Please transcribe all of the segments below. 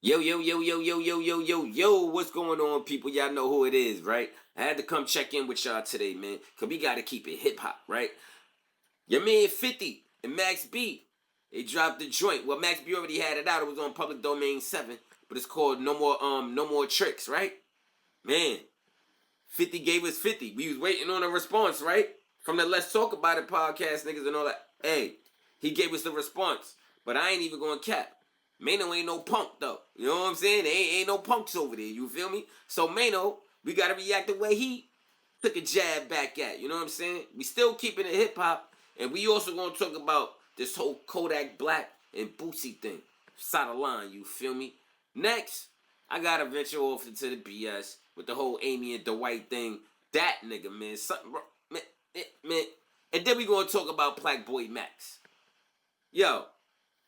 Yo, what's going on, people? Y'all know who it is, right? I had to come check in with y'all today, man, because we got to keep it hip-hop, right? Your man 50 and Max B, they dropped the joint. Well, Max B already had it out. It was on Public Domain 7, but it's called No More Tricks, right? Man, 50 gave us 50. We was waiting on a response, right? From the Let's Talk About It podcast niggas and all that. Hey, he gave us the response, but I ain't even going to cap. Mano ain't no punk, though. You know what I'm saying? Ain't no punks over there. You feel me? So, Mano, we got to react the way he took a jab back at. You know what I'm saying? We still keeping it hip-hop. And we also going to talk about this whole Kodak Black and Bootsy thing. Side of line, you feel me? Next, I got to venture off into the BS with the whole Amy and Dwight thing. That nigga, man. Something, man. And then we going to talk about Black Boy Max. Yo.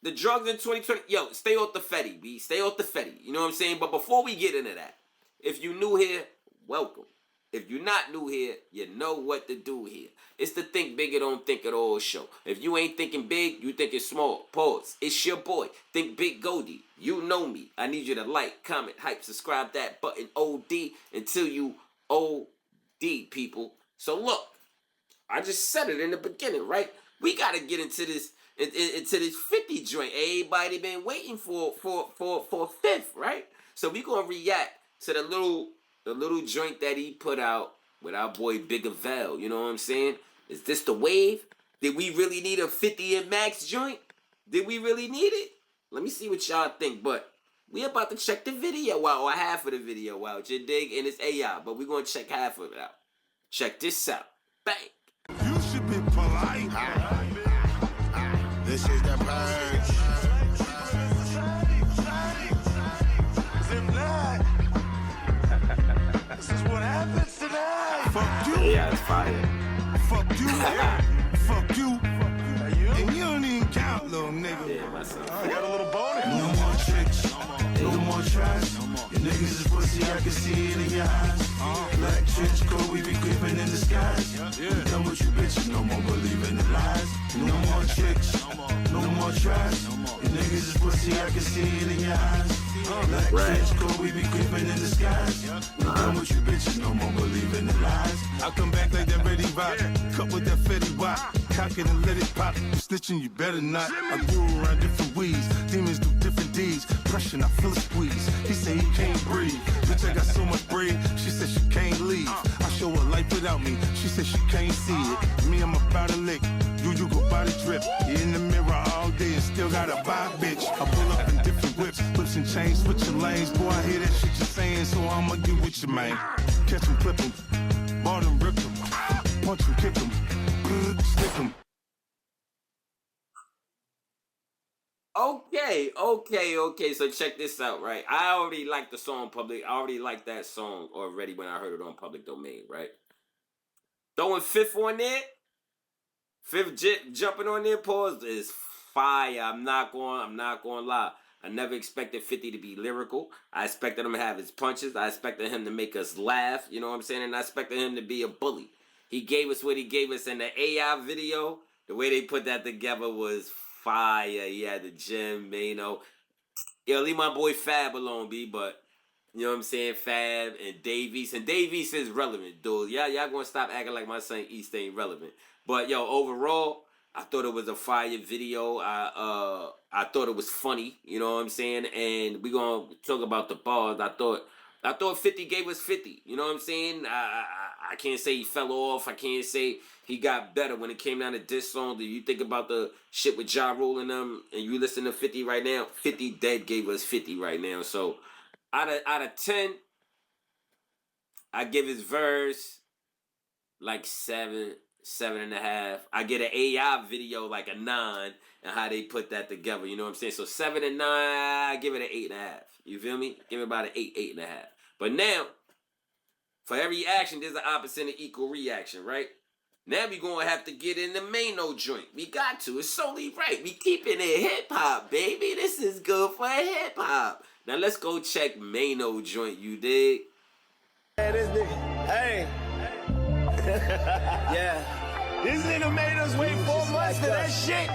The drugs in 2020, yo, stay off the Fetty, B. Stay off the Fetty. You know what I'm saying? But before we get into that, if you new here, welcome. If you're not new here, you know what to do here. It's the Think Big or Don't Think At All show. If you ain't thinking big, you thinking small. Pause. It's your boy, Thinkbiggoldie. You know me. I need you to like, comment, hype, subscribe that button OD until you OD, people. So look, I just said it in the beginning, right? We got to get into this 50 joint. Everybody been waiting for fifth, right? So we gonna react to the little joint that he put out with our boy Big Vel. You know what I'm saying? Is this the wave? Did we really need a 50 and Max joint? Did we really need it? Let me see what y'all think. But we about to check the video out, or half of the video out. You dig? And it's AI, but we gonna check half of it out. Check this out. Bang. You should be polite. This is the purge. This is what happens tonight. Fuck you. Yeah, it's fire. Fuck you. Fuck you. And you don't even count, little nigga. Yeah, myself. I got a little bonus. No more tricks. No more trash. Your niggas is pussy, I can see it in your eyes. Black trench coat, we be creeping in the skies. We done with you bitches, no more believing in lies. No more tricks, no more trash. Your niggas is pussy, I can see it in your eyes. Black trench coat, we be creeping in the skies. We done with you bitches, no more believing in lies. I come back like that ready rock, cut with that Fetty Wap. Cock it and let it pop, snitching you better not. I grew around different weeds, demons do different deeds. Pressure, I feel a squeeze. He say he can't breathe. Bitch, I got so much bread. She said she can't leave. I show her life without me. She said she can't see it. Me, I'm about to lick. You go body drip. You in the mirror all day and still gotta buy a bitch. I pull up in different whips and chains, switching lanes. Boy, I hear that shit you're saying, so I'ma get with you, man. Catch him, clip him, bought him, ripped him, punch him, kick him, stick him. Okay. So check this out, right? I already like the song Public. I already like that song already when I heard it on Public Domain, right? Throwing Fifth on there, Fifth jumping on there, pause is fire. I'm not going to lie. I never expected 50 to be lyrical. I expected him to have his punches. I expected him to make us laugh. You know what I'm saying? And I expected him to be a bully. He gave us what he gave us in the AI video. The way they put that together was fire. He had the gym, Mano. Yo, leave my boy Fab alone, B, but you know what I'm saying? Fab and Davies. And Davies is relevant, dude. Y'all gonna stop acting like my son East ain't relevant. But yo, overall, I thought it was a fire video. I thought it was funny, you know what I'm saying? And we gonna talk about the bars. I thought 50 gave us 50. You know what I'm saying? I can't say he fell off. I can't say he got better when it came down to diss song. Do you think about the shit with Ja Rule and them, and you listen to 50 right now? 50 dead gave us 50 right now. So out of 10, I give his verse like 7.5. I get an AI video like a 9 and how they put that together. You know what I'm saying? So 7 and 9, I give it an 8.5. You feel me? Give it about an 8.5. But now, for every action, there's an opposite and equal reaction, right? Now we gonna have to get in the Mano joint. We got to. It's solely right. We keeping it hip-hop, baby. This is good for hip-hop. Now let's go check Mano joint, you dig? Hey, this nigga. Hey. Yeah. This nigga made us wait 4 months for that shit.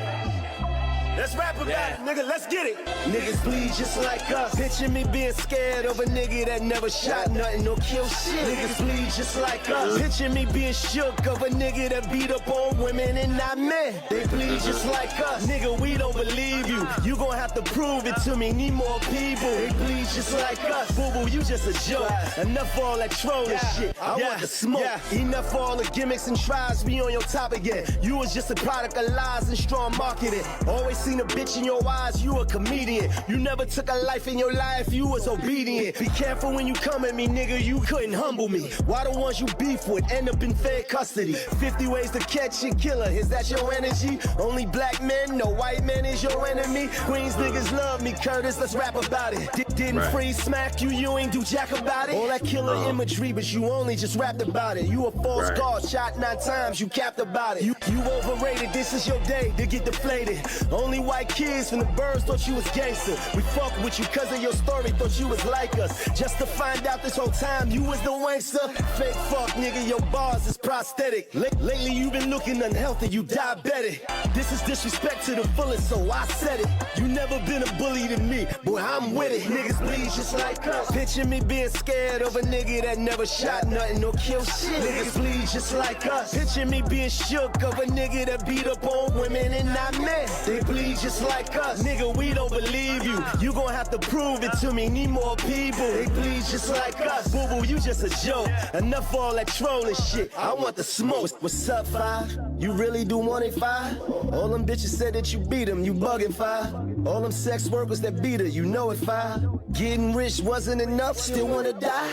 Let's rap about it, nigga. Let's get it. Niggas bleed just like us. Picture me being scared of a nigga that never shot nothing or kill shit. Niggas bleed just like us. Picture me being shook of a nigga that beat up on women and not men. They bleed just like us. Nigga, we don't believe you. You gon' have to prove it to me. Need more people. They bleed just like us. Boo boo, you just a joke. Enough for all that trolling shit. I want the smoke. Enough for all the gimmicks and tries. Be on your top again. You was just a product of lies and strong marketing. Always seen a bitch in your eyes. You a comedian. You never took a life in your life. You was obedient. Be careful when you come at me, nigga. You couldn't humble me. Why the ones you beef with end up in fair custody? 50 ways to catch a killer. Is that your energy? Only black men, no white men is your enemy. Queens niggas love me, Curtis. Let's rap about it. Didn't freeze smack you. You ain't do jack about it. All that killer imagery, but you only just rapped about it. You a false god, shot 9 times. You capped about it. You overrated. This is your day to get deflated. Only white kids from the birds thought you was gangster. We fuck with you cause of your story, thought you was like us. Just to find out this whole time you was the wankster. Fake fuck, nigga, your bars is prosthetic. Lately you been looking unhealthy, you diabetic. This is disrespect to the fullest, so I said it. You never been a bully to me, boy, I'm with it. Niggas bleed just like us. Picture me being scared of a nigga that never shot nothing or kill shit. Niggas bleed just like us. Picture me being shook of a nigga that beat up on women and not men. They bleed just like us. Nigga, we don't believe you. You gon' have to prove it to me. Need more people. They bleed just like us. Boo boo, you just a joke. Enough for all that trolling shit. I want the smoke. What's up, 5? You really do want it, 5? All them bitches said that you beat them. You bugging, 5? All them sex workers that beat her. You know it, 5? Getting rich wasn't enough. Still wanna die?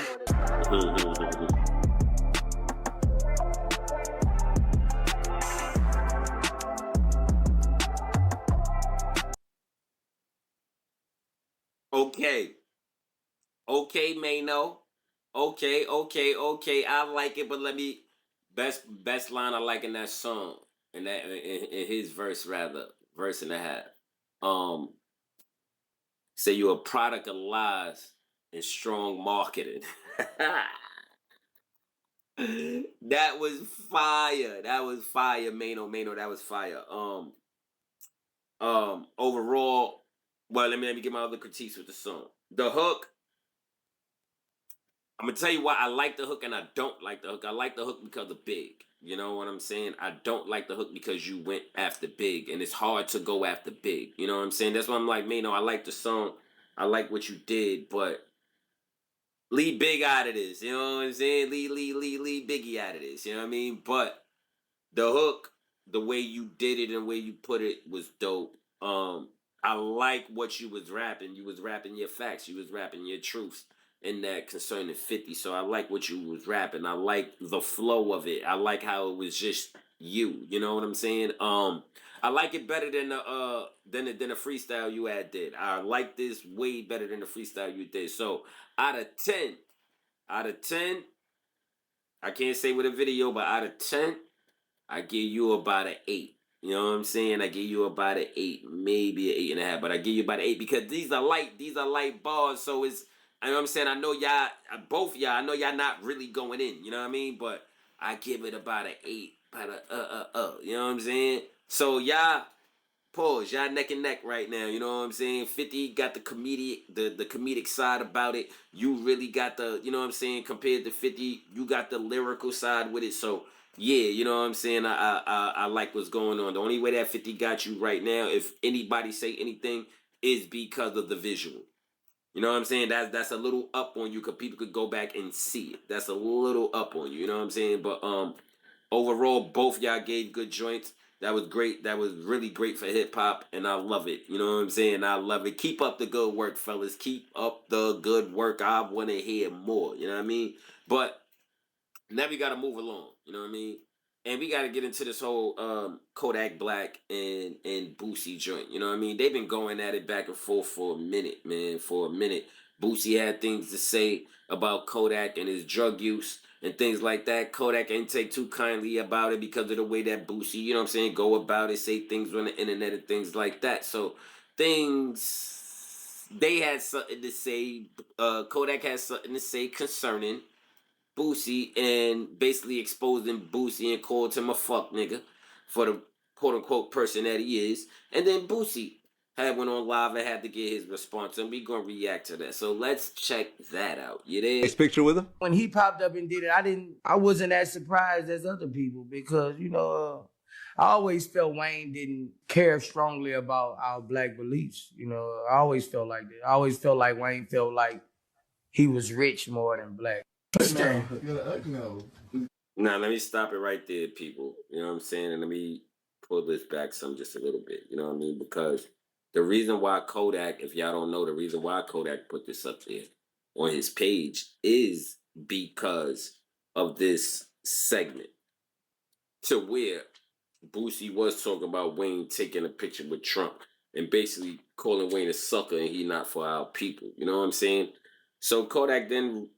Okay, Mano. Okay. I like it, but let me best line I like in that song, in his verse verse and a half. Say you a product of lies and strong marketing. That was fire. Mano. That was fire. Overall, well, let me get my other critiques with the song. The hook. I'm gonna tell you why I like the hook and I don't like the hook. I like the hook because of Big. You know what I'm saying? I don't like the hook because you went after Big, and it's hard to go after Big. You know what I'm saying? That's why I'm like, man, I like the song. I like what you did, but leave Big out of this. You know what I'm saying? Leave Biggie out of this. You know what I mean? But the hook, the way you did it and the way you put it was dope. I like what you was rapping. You was rapping your facts. You was rapping your truths in that concerning 50. So I like what you was rapping. I like the flow of it. I like how it was just you. You know what I'm saying? I like it better than the freestyle you had did. I like this way better than the freestyle you did. So out of 10, I can't say with a video, but out of 10, I give you about an 8. You know what I'm saying? I give you about an 8, maybe an 8.5, but I give you about an 8 because these are light bars. So it's, you know what I'm saying? I know y'all, both y'all, I know y'all not really going in. You know what I mean? But I give it about an 8, you know what I'm saying? So y'all, pause, y'all neck and neck right now. You know what I'm saying? 50 got the comedic side about it. You really got the, you know what I'm saying? Compared to 50, you got the lyrical side with it. So yeah, you know what I'm saying? I like what's going on. The only way that 50 got you right now, if anybody say anything, is because of the visual. You know what I'm saying? That's a little up on you because people could go back and see it. That's a little up on you. You know what I'm saying? But overall, both y'all gave good joints. That was great. That was really great for hip hop, and I love it. You know what I'm saying? I love it. Keep up the good work, fellas. Keep up the good work. I want to hear more. You know what I mean? But now we got to move along. You know what I mean? And we got to get into this whole Kodak Black and Boosie joint. You know what I mean? They've been going at it back and forth for a minute, man. For a minute. Boosie had things to say about Kodak and his drug use and things like that. Kodak ain't take too kindly about it because of the way that Boosie, you know what I'm saying, go about it, say things on the internet and things like that. So they had something to say. Kodak had something to say concerning Boosie and basically exposing Boosie and called him a fuck nigga for the quote-unquote person that he is. And then Boosie had went on live and had to get his response, and we gonna react to that. So let's check that out. You there? Next picture with him? When he popped up and did it, I wasn't as surprised as other people because, I always felt Wayne didn't care strongly about our black beliefs. I always felt like that. I always felt like Wayne felt like he was rich more than black. Now, let me stop it right there, people. You know what I'm saying? And let me pull this back some just a little bit. You know what I mean? Because the reason why Kodak, if y'all don't know, the reason why Kodak put this up there on his page is because of this segment to where Boosie was talking about Wayne taking a picture with Trump and basically calling Wayne a sucker and he not for our people. You know what I'm saying? So Kodak then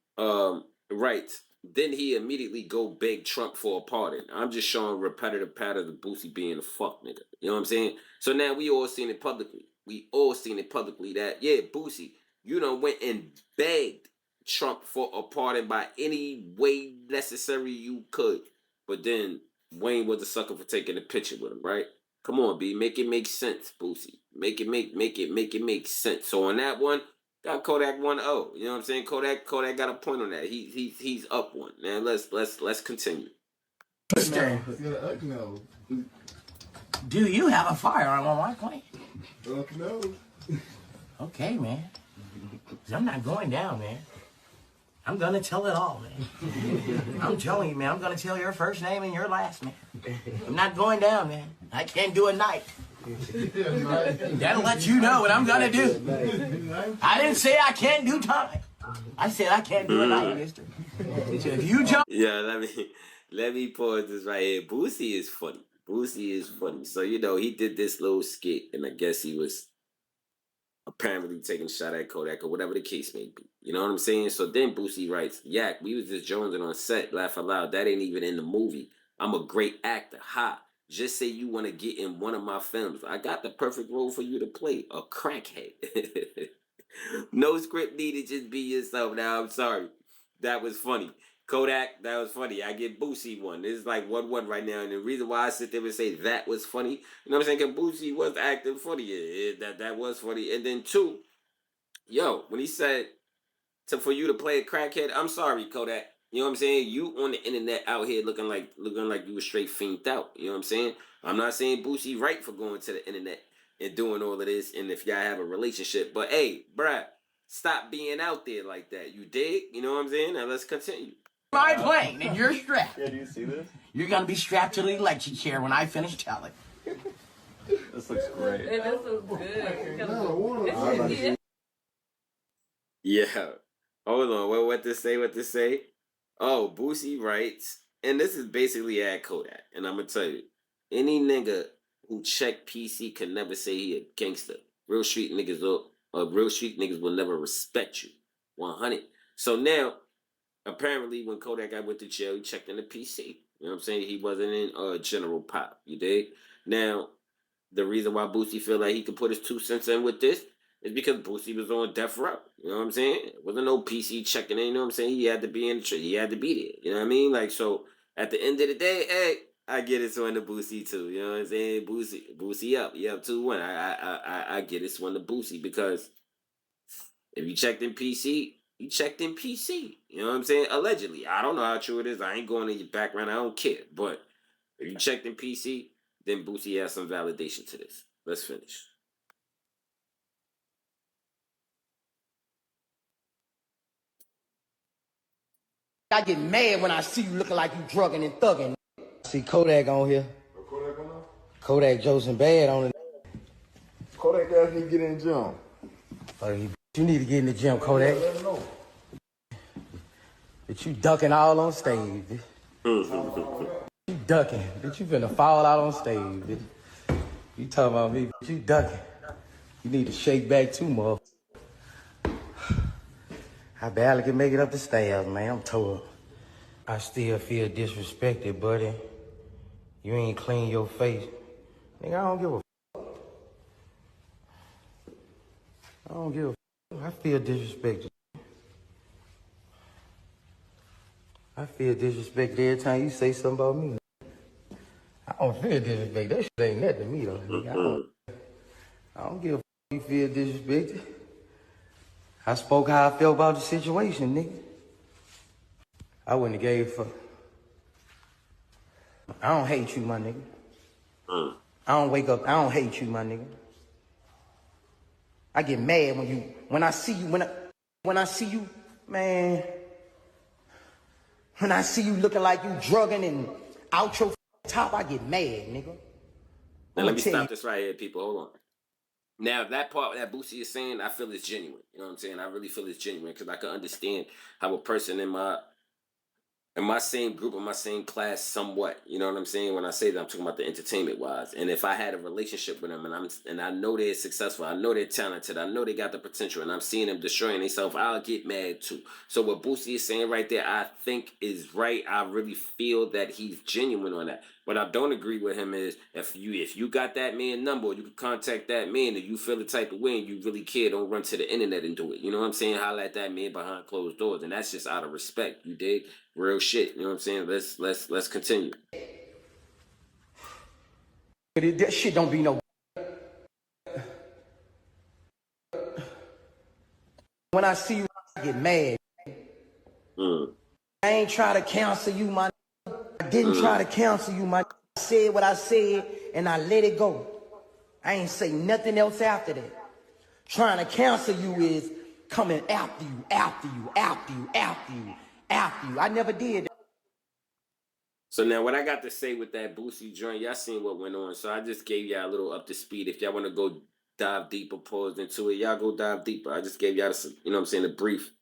writes, then he immediately go beg Trump for a pardon. I'm just showing repetitive patterns of Boosie being a fuck nigga. You know what I'm saying? So now we all seen it publicly. We all seen it publicly that, yeah, Boosie, you done went and begged Trump for a pardon by any way necessary you could. But then Wayne was a sucker for taking a picture with him, right? Come on, B. Make it make sense, Boosie. Make it make sense. So on that one, got Kodak 1-0. You know what I'm saying? Kodak got a point on that. He's up one. Now let's continue. Do you have a firearm on my plane? No. Okay, man. 'Cause I'm not going down, man. I'm gonna tell it all, man. I'm telling you, man. I'm gonna tell your first name and your last name. I'm not going down, man. I can't do a night. That'll let you know what I'm gonna do. I didn't say I can't do time. I said I can't do a night, mister. So if you jump... Yeah, let me pause this right here. Boosie is funny. So, he did this little skit, and I guess he was apparently taking a shot at Kodak or whatever the case may be. You know what I'm saying? So then Boosie writes, Yak, we was just jonesing on set, laugh out loud. That ain't even in the movie. I'm a great actor. Ha. Just say you want to get in one of my films. I got the perfect role for you to play. A crackhead. No script needed. Just be yourself. Now, I'm sorry. That was funny. Kodak, that was funny. I get Boosie one. This is like 1-1 right now. And the reason why I sit there and say that was funny, you know what I'm saying? Because Boosie was acting funny. That was funny. And then 2, when he said for you to play a crackhead, I'm sorry, Kodak. You know what I'm saying? You on the internet out here looking like you were straight fiended out. You know what I'm saying? I'm not saying Boosie right for going to the internet and doing all of this. And if y'all have a relationship, but hey, bruh, stop being out there like that. You dig? You know what I'm saying? Now let's continue. My plane and you're strapped. Yeah, do you see this? You're gonna be strapped to the electric chair when I finish telling. This looks great. It looks good. Yeah. Hold on. What to say? Oh, Boosie writes, and this is basically at Kodak, and I'm gonna tell you, any nigga who check PC can never say he a gangster. Real street niggas will never respect you. 100. So now, apparently, when Kodak got went to jail, he checked in the PC. You know what I'm saying? He wasn't in general pop. You dig? Now, the reason why Boosie feel like he could put his 2 cents in with this is because Boosie was on death row. You know what I'm saying? It wasn't no PC checking in. You know what I'm saying? He had to be in the he had to be there. You know what I mean? Like, so at the end of the day, hey, I get it one to Boosie too. You know what I'm saying? Boosie up. You up 2-1. I get it one to Boosie because if you checked in PC, you checked in PC. You know what I'm saying? Allegedly. I don't know how true it is. I ain't going in your background. I don't care. But if you checked in PC, then Boosie has some validation to this. Let's finish. I get mad when I see you looking like you drugging and thugging. See Kodak on here. Kodak Joseph Bad on it. Kodak asked me to get in the gym. You need to get in the gym, Kodak. But you ducking all on stage, bitch. You ducking. Bitch, you finna fall out on stage, bitch. You talking about me, bitch. You ducking. You need to shake back too, motherfucker. I barely can make it up the stairs, man. I'm tore up. I still feel disrespected, buddy. You ain't clean your face. Nigga, I don't give a I don't give a I feel disrespected. I feel disrespected every time you say something about me. I don't feel disrespected. That shit ain't nothing to me though. Nigga. I don't give a fuck if you feel disrespected. I spoke how I felt about the situation, nigga. I wouldn't have gave a fuck. I don't hate you, my nigga. I don't wake up, I don't hate you, my nigga. I get mad when I see you, when I see you, man, when I see you looking like you drugging and out your top, I get mad, nigga. Now let me stop this right here, people. Hold on. Now that part that Boosie is saying, I feel it's genuine. You know what I'm saying? I really feel it's genuine because I can understand how a person in my same group, in my same class, somewhat. You know what I'm saying? When I say that, I'm talking about the entertainment wise. And if I had a relationship with them, and I know they're successful, I know they're talented, I know they got the potential, and I'm seeing them destroying themselves, I'll get mad too. So what Boosie is saying right there, I think is right. I really feel that he's genuine on that. What I don't agree with him is if you got that man number, you can contact that man, and you feel the type of way and you really care, don't run to the internet and do it. You know what I'm saying? Holler at that man behind closed doors, and that's just out of respect. You dig? Real shit. You know what I'm saying? Let's continue. That shit don't be no. When I see you, I get mad. I ain't try to counsel you, my. I didn't try to counsel you, my. I said what I said, and I let it go. I ain't say nothing else after that. Trying to counsel you is coming after you, after you, after you, after you, after you. I never did that. So now what I got to say with that Boosie joint, y'all seen what went on. So I just gave y'all a little up to speed. If y'all want to go dive deeper, pause into it, y'all go dive deeper. I just gave y'all some, you know what I'm saying, a brief.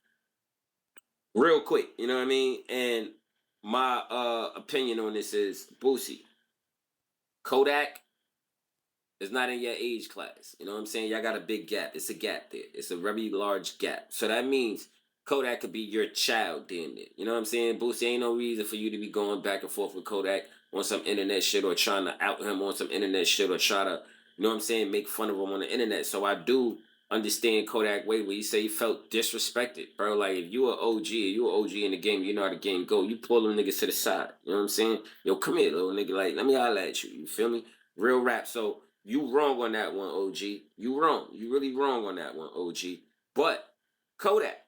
Real quick, you know what I mean? And my opinion on this is Boosie. Kodak is not in your age class. You know what I'm saying? Y'all got a big gap. It's a gap there. It's a very large gap. So that means Kodak could be your child damn near. You know what I'm saying? Boosie, ain't no reason for you to be going back and forth with Kodak on some internet shit or trying to out him on some internet shit or try to, you know what I'm saying, make fun of him on the internet. So I do understand Kodak way where you say he felt disrespected, bro. Like if you an OG in the game, you know how the game go. You pull them niggas to the side. You know what I'm saying? Yo, come here, little nigga. Like, let me holler at you. You feel me? Real rap. So you wrong on that one, OG. You wrong. You really wrong on that one, OG. But Kodak,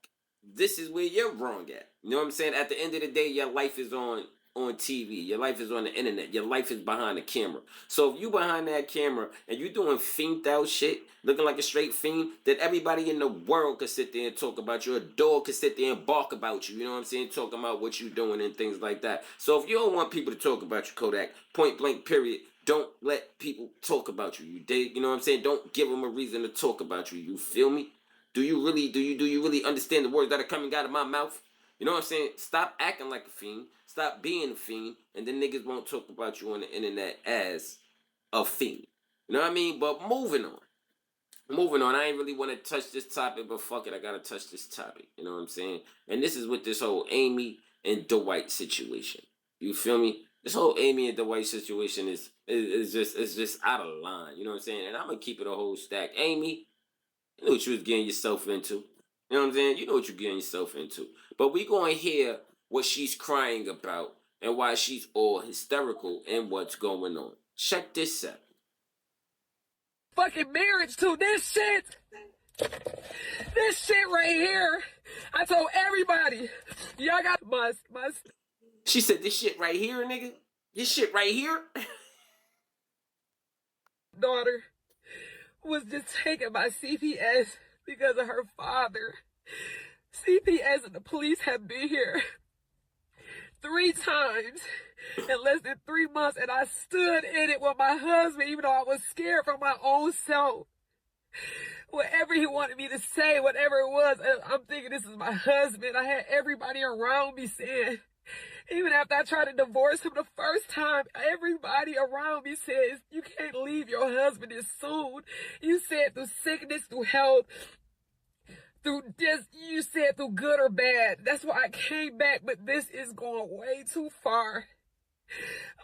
this is where you're wrong at. You know what I'm saying? At the end of the day, your life is on TV. Your life is on the internet. Your life is behind the camera. So if you behind that camera and you doing fiend out shit, looking like a straight fiend, then everybody in the world could sit there and talk about you. A dog could sit there and bark about you. You know what I'm saying? Talking about what you doing and things like that. So if you don't want people to talk about you, Kodak, point blank period, don't let people talk about you. You dig? You know what I'm saying? Don't give them a reason to talk about you. You feel me? Do you really understand the words that are coming out of my mouth? You know what I'm saying? Stop acting like a fiend. Stop being a fiend. And then niggas won't talk about you on the internet as a fiend. You know what I mean? But moving on. I ain't really want to touch this topic, but fuck it. I got to touch this topic. You know what I'm saying? And this is with this whole Amy and Dwight situation. You feel me? This whole Amy and Dwight situation is just out of line. You know what I'm saying? And I'm going to keep it a whole stack. Amy, you know what you was getting yourself into. You know what I'm saying? You know what you're getting yourself into. But we going to hear what she's crying about and why she's all hysterical and what's going on. Check this out. Fucking marriage to this shit. This shit right here. I told everybody, y'all got my. She said this shit right here, nigga. This shit right here. Daughter was just taken by CPS because of her father. CPS and the police have been here 3 times in less than 3 months, and I stood in it with my husband, even though I was scared for my own self. Whatever he wanted me to say, whatever it was, I'm thinking this is my husband. I had everybody around me saying, even after I tried to divorce him the first time, everybody around me says, you can't leave your husband this soon. You said through sickness, through health, through just, you said through good or bad. That's why I came back, but this is going way too far.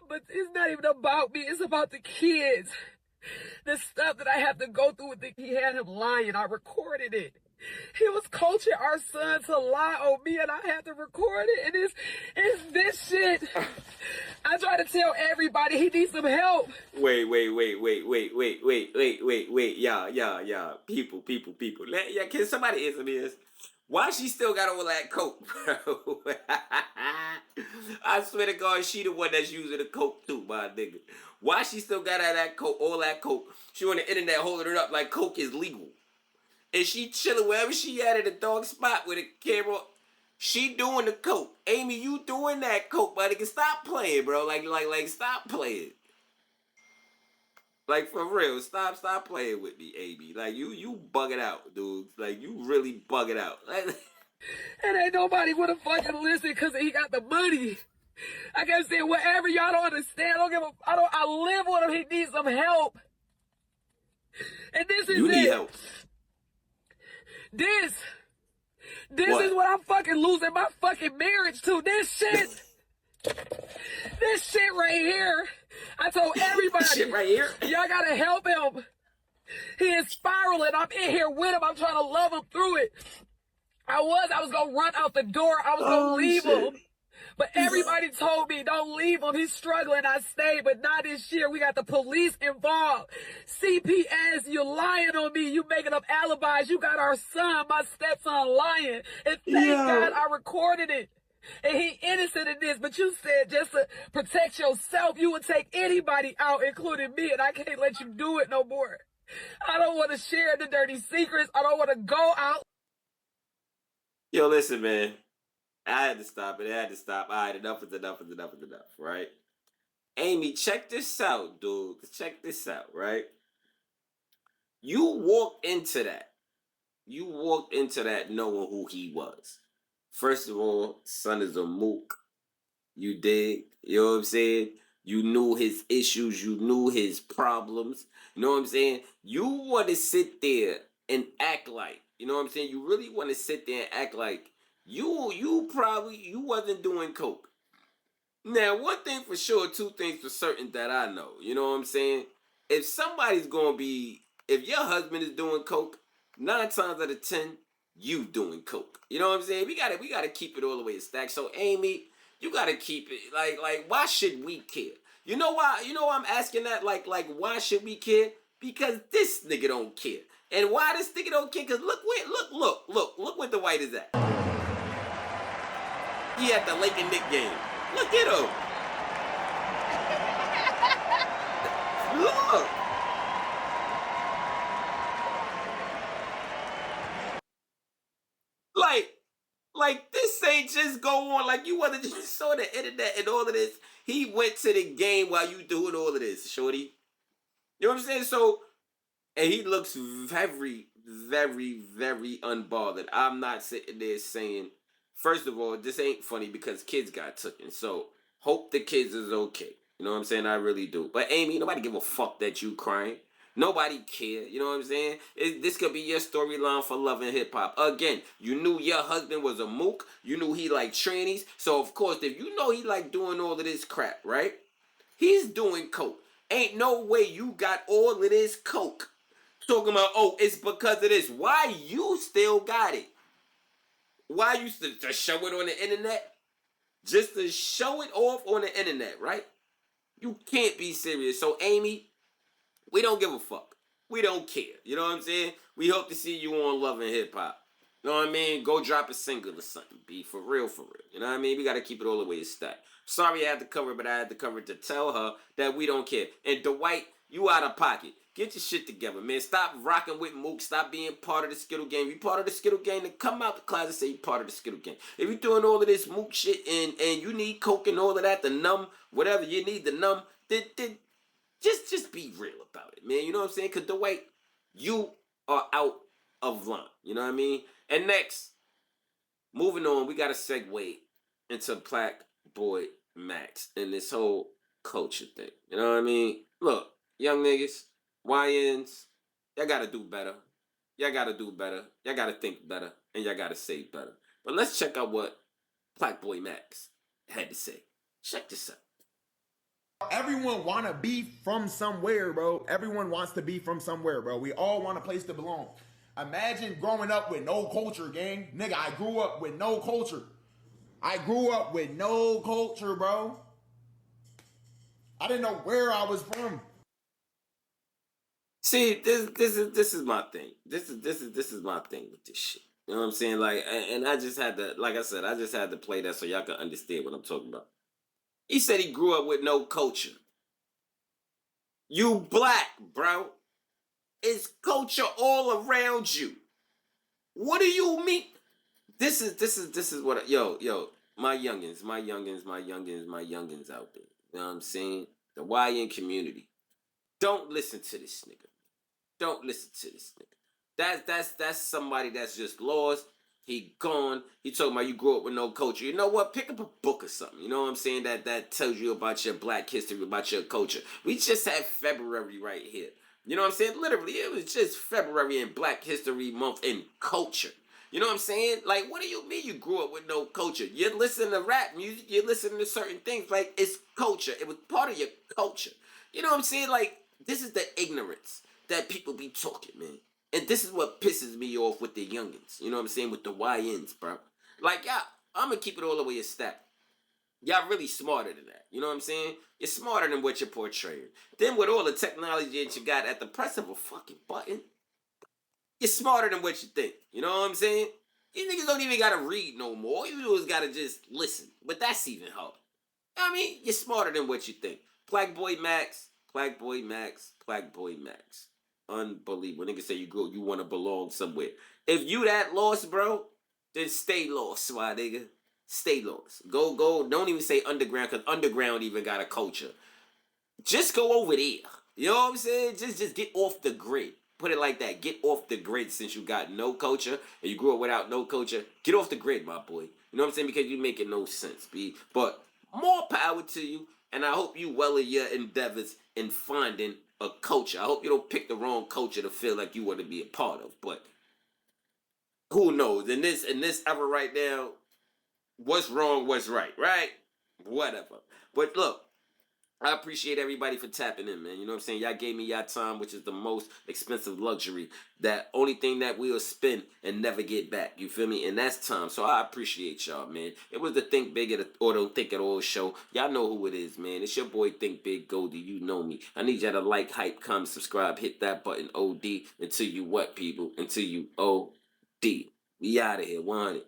But it's not even about me, it's about the kids. The stuff that I have to go through with he had him lying, I recorded it. He was coaching our son to lie on me, and I had to record it. And it's this shit. I try to tell everybody he needs some help. Wait. Yeah. People. Yeah, can somebody answer me this? Why she still got all that coke, bro? I swear to God, she the one that's using the coke too, my nigga. Why she still got all that coke? She on the internet holding it up like coke is legal. And she chilling wherever she at a dog spot with a camera. She doing the coke. Amy, you doing that coke, my nigga. Stop playing, bro. Like, stop playing. Like, for real, stop playing with me, Amy. Like, you bugging out, dude. Like, you really bugging out. And ain't nobody wanna fucking listen because he got the money. I kept saying, whatever, y'all don't understand. I live with him. He needs some help. And this is you need help. This What? is what I'm fucking losing my fucking marriage to. This shit right here. I told everybody. This shit right here. Y'all gotta help him. He is spiraling. I'm in here with him. I'm trying to love him through it. I was gonna run out the door. I was gonna leave him. But everybody told me, don't leave him. He's struggling. I stayed, but not this year. We got the police involved. CPS, you're lying on me. You making up alibis. You got our son, my stepson, lying. And thank God I recorded it. And he innocent in this, but you said just to protect yourself, you would take anybody out, including me, and I can't let you do it no more. I don't want to share the dirty secrets. I don't want to go out. Yo, listen, man. I had to stop it. All right, enough is enough, right? Amy, check this out, dude. Check this out, right? You walked into that. Knowing who he was. First of all, son is a mook. You dig? You know what I'm saying? You knew his issues. You knew his problems. You know what I'm saying? You want to sit there and act like, you know what I'm saying? You really want to sit there and act like you wasn't doing coke. Now, one thing for sure, two things for certain that I know. You know what I'm saying? If your husband is doing coke, 9 times out of 10, you doing coke. You know what I'm saying? We gotta keep it all the way stacked. So, Amy, you gotta keep it like why should we care? You know why? You know why I'm asking that? Like why should we care? Because this nigga don't care. And why this nigga don't care? Cause look where the white is at. He at the Lake and Nick game. Look at him. Look. Like this ain't just go on. Like you wasn't just saw the internet and all of this. He went to the game while you doing all of this, shorty. You know what I'm saying? So, and he looks very, very, very unbothered. I'm not sitting there saying, first of all, this ain't funny because kids got taken. So, hope the kids is okay. You know what I'm saying? I really do. But Amy, nobody give a fuck that you crying. Nobody care. You know what I'm saying? This could be your storyline for Love and Hip Hop. Again, you knew your husband was a mook. You knew he liked trannies. So, of course, if you know he like doing all of this crap, right? He's doing coke. Ain't no way you got all of this coke. Talking about, oh, it's because of this. Why you still got it? Why you to show it on the internet? Just to show it off on the internet, right? You can't be serious. So, Amy, we don't give a fuck. We don't care. You know what I'm saying? We hope to see you on Love and Hip Hop. You know what I mean? Go drop a single or something, B. For real, for real. You know what I mean? We got to keep it all the way stacked. Sorry I had to cover it, but I had to cover it to tell her that we don't care. And Dwight, you out of pocket. Get your shit together, man. Stop rocking with Mook. Stop being part of the Skittle gang. If you part of the Skittle gang, then come out the closet and say you part of the Skittle gang. If you're doing all of this Mook shit and you need coke and all of that to numb whatever you need to numb, then just be real about it, man. You know what I'm saying? Because Dwight, you are out of line. You know what I mean? And next, moving on, we got to segue into Black Boy Max and this whole culture thing. You know what I mean? Look, young niggas, YNs, y'all got to do better. Y'all got to do better. Y'all got to think better. And y'all got to say better. But let's check out what Black Boy Max had to say. Check this out. Everyone want to be from somewhere, bro. Everyone wants to be from somewhere, bro. We all want a place to belong. Imagine growing up with no culture, gang. Nigga, I grew up with no culture. I grew up with no culture, bro. I didn't know where I was from. See, this is my thing. This is my thing with this shit. You know what I'm saying? Like, and I just had to, like I said, I just had to play that so y'all can understand what I'm talking about. He said he grew up with no culture. You black, bro. It's culture all around you. What do you mean? This is what yo, my youngins out there. You know what I'm saying? The YN community. Don't listen to this nigga. Don't listen to this nigga. That's somebody that's just lost. He gone. He talking about you grew up with no culture. You know what? Pick up a book or something. You know what I'm saying? That tells you about your black history, about your culture. We just had February right here. You know what I'm saying? Literally, it was just February in Black History Month in culture. You know what I'm saying? Like, what do you mean you grew up with no culture? You listen to rap music, you listen to certain things. Like, it's culture. It was part of your culture. You know what I'm saying? Like, this is the ignorance that people be talking, man. And this is what pisses me off with the youngins. You know what I'm saying? With the YNs, bro. Like, y'all, I'm going to keep it all the way a step. Y'all really smarter than that. You know what I'm saying? You're smarter than what you're portraying. Then with all the technology that you got at the press of a fucking button, you're smarter than what you think. You know what I'm saying? You niggas don't even got to read no more. You just got to just listen. But that's even hard. I mean, you're smarter than what you think. Black Boy Max. Unbelievable. Niggas say you want to belong somewhere. If you that lost, bro, then stay lost, my nigga. Stay lost. Go. Don't even say underground, because underground even got a culture. Just go over there. You know what I'm saying? Just get off the grid. Put it like that. Get off the grid since you got no culture and you grew up without no culture. Get off the grid, my boy. You know what I'm saying? Because you making no sense, B. But more power to you, and I hope you well in your endeavors in finding a culture. I hope you don't pick the wrong culture to feel like you want to be a part of. But who knows? In this era right now, what's wrong, what's right? Whatever. But look, I appreciate everybody for tapping in, man. You know what I'm saying? Y'all gave me y'all time, which is the most expensive luxury. That only thing that we'll spend and never get back. You feel me? And that's time. So I appreciate y'all, man. It was the Think Big or Don't Think at All show. Y'all know who it is, man. It's your boy Think Big Goldie. You know me. I need y'all to like, hype, comment, subscribe, hit that button, OD, until you what, people? Until you OD. We out of here. 100.